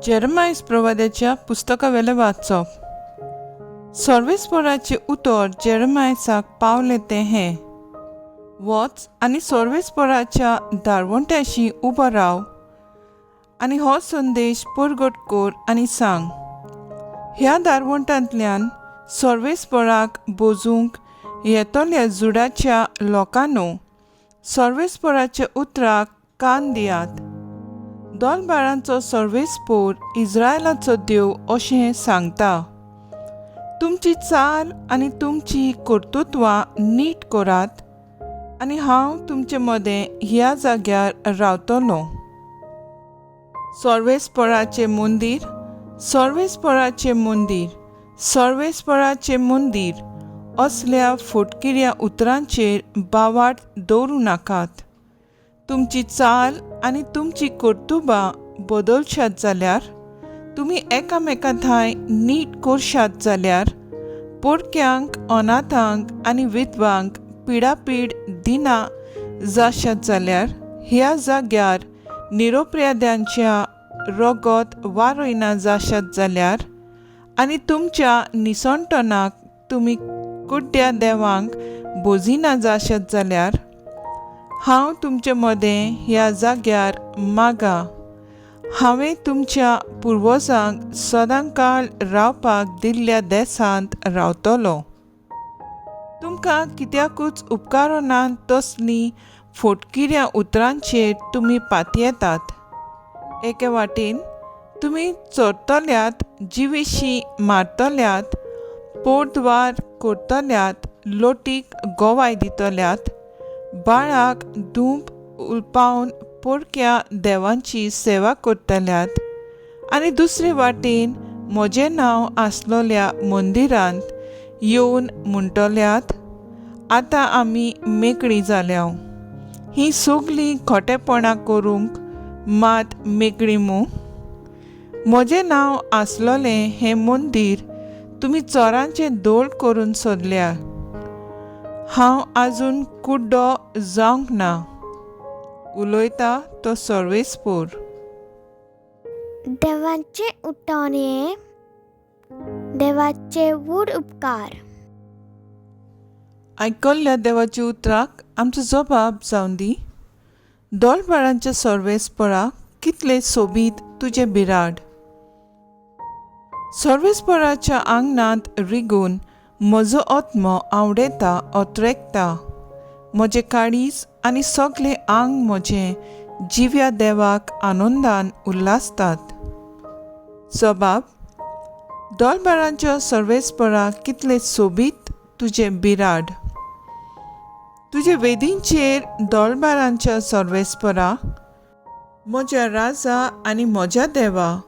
जेरमायस प्रवाद्याच्या पुस्तकावेले वाचप. सर्वेस्पराचे उतर जेरमायसाक पावले ते हें: वच आनी सर्वेस्पराच्या दारवंट्याशी उबो राव आनी हो संदेश परगट कर आनी सांग. ह्या दारवंटांतल्यान सर्वेस्पराक बोजूंक येतोल्या जुडाच्या लोकांनो, सर्वेस्पराच्या उतराक कान दियात. दोलबारांचो सर्वेस्पोर इस्रायलाचो देव अशें सांगता: तुमची चाल आनी तुमची कर्तुत्वां नीट करात आनी हांव तुमचे मदें ह्या जाग्यार रावतलों. सर्वेस्पराचें मंदीर, सर्वेस्पराचें मंदीर, सर्वेस्पराचें मंदीर असल्या फोटकिऱ्या उतरांचेर बावाट दवरूं नाकात. तुमची चाल आनी तुमची कर्तुबां बदलशात जाल्यार, तुमी एकामेका थंय नीट करशात जाल्यार, पोरक्यांक, अनाथांक आनी विधवांक पिडापीड दिना जाशात जाल्यार, ह्या जाग्यार निरोप्राद्यांच्या रगत वारोयना जाशात जाल्यार, आनी तुमच्या निसणटणाक तुमी कुड्ड्या देवांक बोजिना जाशात जाल्यार, हांव तुमचे मदें ह्या जाग्यार मागा. हांवें तुमच्या पुर्वजांक सदांकाळ रावपाक दिल्ल्या देसांत रावतलों. तुमकां कित्याकूच उपकारो नात तसलीं फोटकिऱ्या उतरांचेर तुमी पातयेतात. एके वाटेन तुमी चोरतल्यात, जिवीशी मारतल्यात, पोरद्वार करतल्यात, लोटीक गोवाय दितल्यात, बाळाक धूप उलपावन पोरक्या देवांची सेवा करतल्यात, आनी दुसरे वाटेन म्हजें नांव आसलोल्या मंदिरांत येवन म्हणटल्यात: आतां आमी मेकळीं जाल्याव. हीं सगलीं खोटेपणां करूंक मात मेकळीं मूं? म्हजें नांव आसलोलें हें मंदीर तुमी चोरांचें दोळ करून सोदल्या. हांव आजून कुड्डो जावंक ना. उलयता तो सर्वेस्पोर. देवाचे उठणे, देवाचे वूड उपकार. आयकल्ल्या देवाच्या उतराक आमचो जबाब जावन दी. दोलबारांच्या सर्वेस्पराक कितले सोबीत तुजे बिराड. सर्वेस्पराच्या आंगणांत रिगून म्हजो आत्मो आवडेता ओत्रेकता. म्हजें काळीज आनी सगलें आंग म्हजें जिव्या देवाक आनंदान उल्हासतात. जबाब: दोलबारांच्या सर्वेस्पराक कितले सोबीत तुजे बिराड. तुजे वेदींचेर दोलबारांच्या सर्वेस्परा, म्हज्या राजा आनी म्हज्या देवा,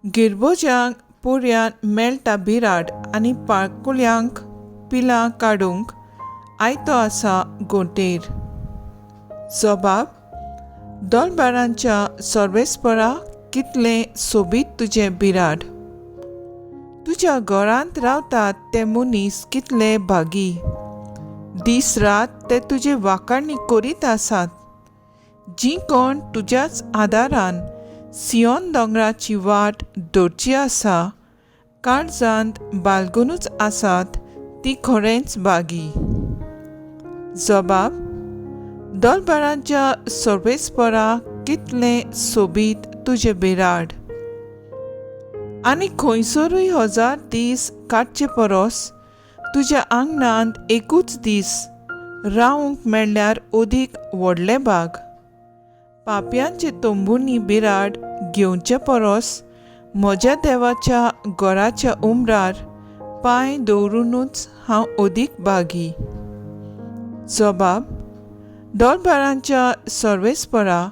गिरबोज्यांक पुर्यान मेळटा बिराड आनी पाळकुल्यांक पिलां काडूंक आयतो आसा गोटेर. जबाब: दोलबारांच्या सर्वेस्परा कितले सोबीत तुजे बिराड. तुज्या घरांत रावतात ते मनीस कितले भागी. दीस रात ते तुजे वाखाणणी करीत आसात. जीं कोण तुज्याच आदारान सियोन दोंगराची वाट धरची आसा, काळजांत बाळगूनच आसात तीं खरेंच भागी. जबाब: दोलबारांच्या सर्वेस्परा कितले सोबीत तुजे बिराड. आनी खंयसरूय 1000 दीस काडचे परस तुज्या आंगणांत एकूच दीस रावंक मेळ्ळ्यार ओदीक व्हडले भाग. पापयांचे तंबुनी बिराड घेवचे परस म्हज्या देवाच्या घराच्या उमरार पांय दवरूनच हांव ओदीक भागी. जबाब: दोलबारांच्या सर्वेस्परा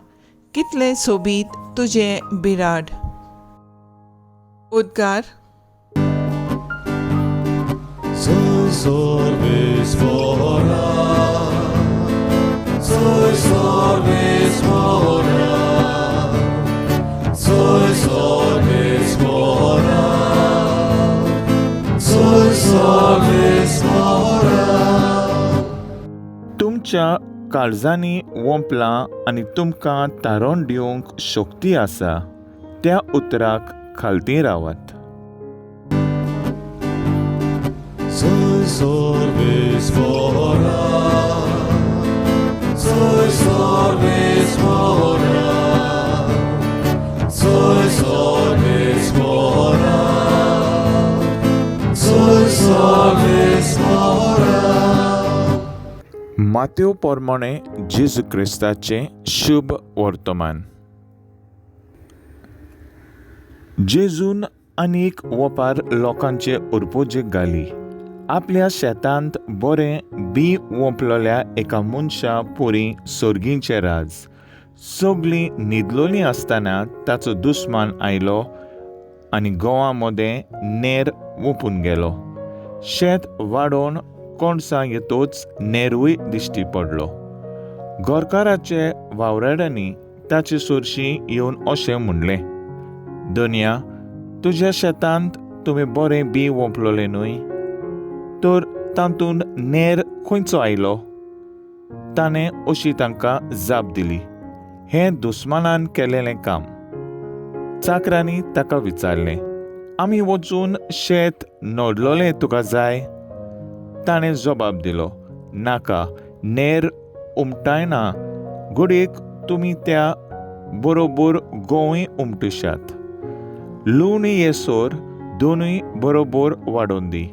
कितले सोबीत तुजे बिराड. उद्गार. Soy सर्वेस्परा, soy सर्वेस्परा, soy सर्वेस्परा, soy सर्वेस्परा. तुमच्या काळजांनी वंपलां आनी तुमकां तारण दिवंक शक्ती आसा. त्या उतराक खालती रावात. Soy sorbes mora, soy sorbes mora, soy sorbes mora, soy sorbes mora. मातेव पोरमोणे जेजू क्रिस्ताचे शुभ वर्तमान. जेजून आनीक वोपार लोकांचे उरपोजेक घाली. आपल्या शेतांत बरें बी वोंपलोल्या एका मनशा पोरी सोर्गींचें राज. सगळीं न्हिदलोलीं आसतना ताचो दुस्मान आयलो आनी गोवा मदें नेर वोंपून गेलो. शेत वाडोवन कोणसां येतोच नेरूय दिश्टी पडलो. गोरकाराचे वावरेड्यांनी ताचे सोरशीं येवन अशें म्हणलें, दोनया, तुज्या शेतांत तुवें बरें बी वोंपलोलें न्हय, तर तातूंत नेर खंयचो आयलो? ताणें अशी तांकां जाप दिली, हें दुस्मानान केलेलें काम. चाकरांनी ताका विचारलें, आमी वचून शेत नडलोलें तुका जाय? ताणें जबाब दिलो, नाका, नेर उमटायना, घडयेक तुमी त्या बरोबर गोंय उमटशात. लूण येसोर दोनूय बरोबर वाडोवन दी.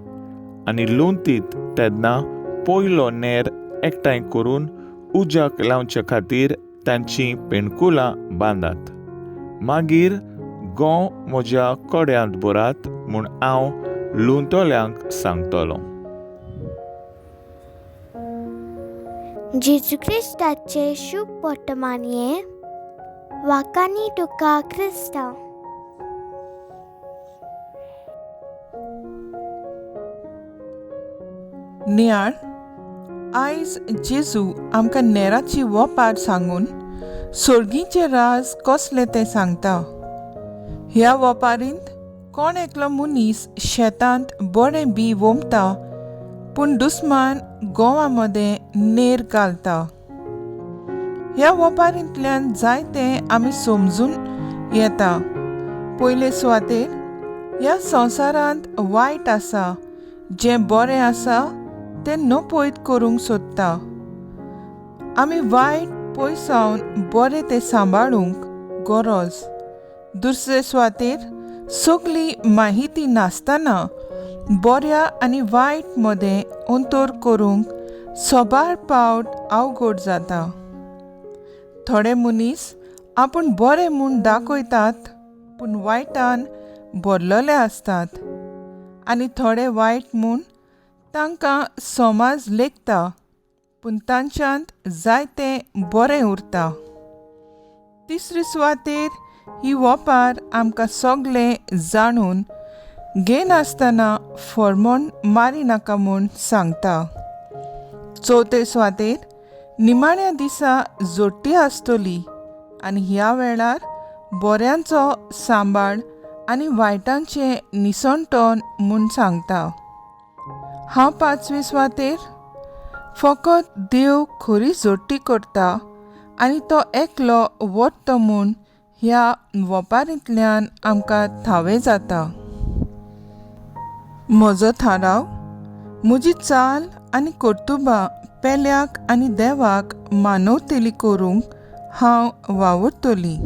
आनी लुंतीत तेन्ना पयलो नेर एकठांय करून उज्याक लावचे खातीर तांचीं पेणकुलां बांदात. मागीर गोव म्हज्या कड्यांत बरात म्हूण हांव लुंतोल्यांक सांगतलों. जेजू क्रिस्ताचे शुभ वर्तमान हे वाकानी तुका क्रिस्ता. नियाळ, आयज जेजू आमकां नेराची वोपार सांगून सोर्गींचें राज कसलें तें सांगता. ह्या वोपारींत कोण एकलो मनीस शेतांत बरें बी वोंपता, पूण दुस्मान गोवा मदें नेर घालता. ह्या वोपारींतल्यान जायतें आमी समजून येता. पयले सुवातेर ह्या संवसारांत वायट आसा, जें बरें आसा तें नपयत करूंक सोदता. आमी वायट पयसावन बरें तें सांबाळूंक गरज. दुसरे सुवातेर सगळी माहिती नासतना बऱ्या आनी वायट मदें अंतर करूंक सोबार पावट अवघड जाता. थोडे मनीस आपूण बरें म्हूण दाखयतात, पूण वायटान भरलेले आसतात. आनी थोडे वायट म्हूण तांकां समाज लेखता, पूण तांच्यांत जायतें बरें उरता. तिसरी सुवातेर ही वोपार आमकां सगळें जाणून घेनासतना फर्मोण मारी नाका म्हूण सांगता. चवथे सुवातेर निमाण्या दिसा जोडटी आसतली आनी ह्या वेळार बऱ्यांचो सांबाळ आनी वायटांचें निसणटोन म्हूण सांगता. हांव पांचवे सुवातेर फकत देव खरी जोडटी करता आनी तो एकलो वट्टो म्हूण ह्या वोपारींतल्यान आमकां थावे जाता. म्हजो थाराव, म्हजी चाल आनी कर्तुबां पेल्याक आनी देवाक मानवतेली करूंक हांव वावुरतलीं.